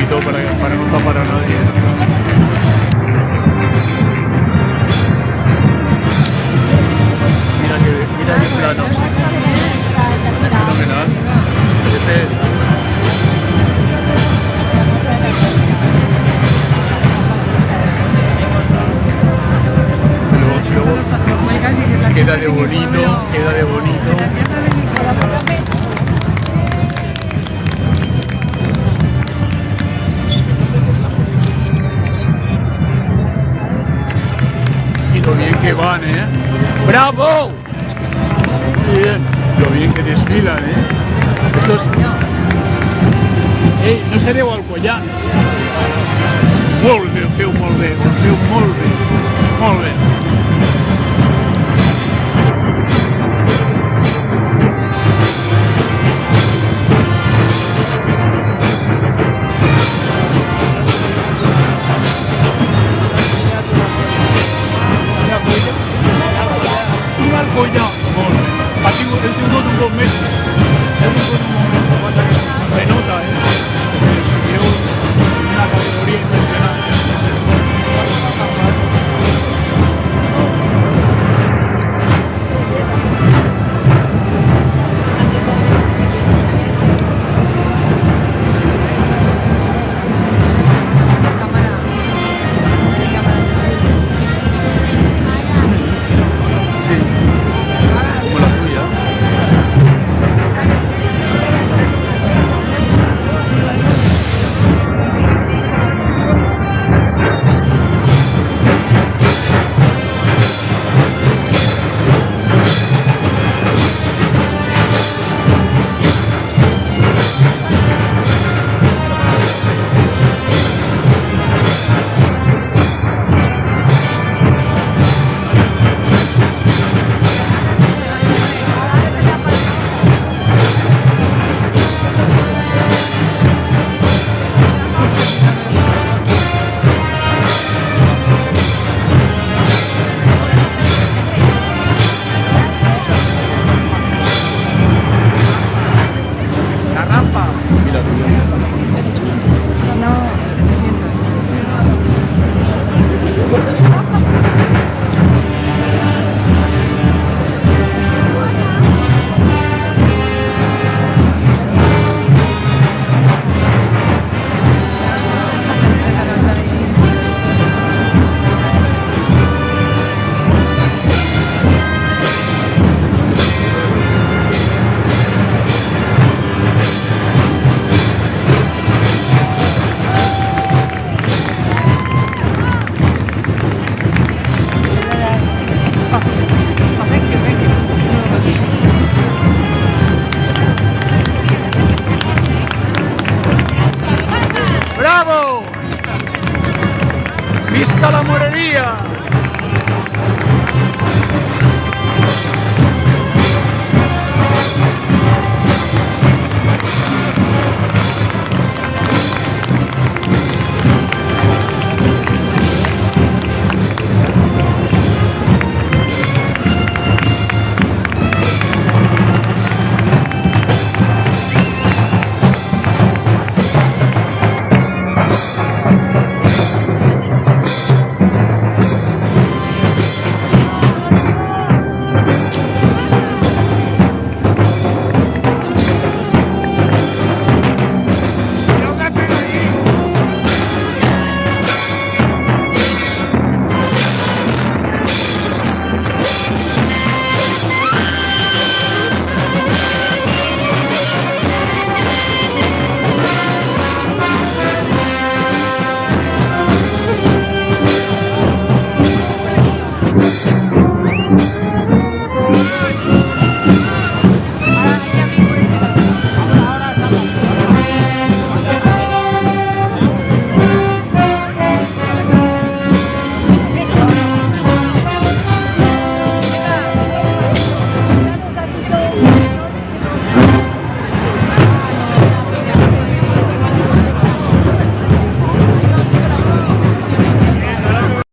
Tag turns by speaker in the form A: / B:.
A: poquito para no tapar a nadie. Mira qué planos. Sale fenomenal. Luego queda de bonito, queda de bonito. Y lo bien que van, ¿eh? ¡Bravo! Muy bien, lo bien que desfilan, ¿eh? Estos... no sereu alcoians. Molt bé, ho feu molt bé, ho feu molt bé, molt bé. Se nota, subió una categoría impresionante. Sí, como la tuya. ¡Visca la morería!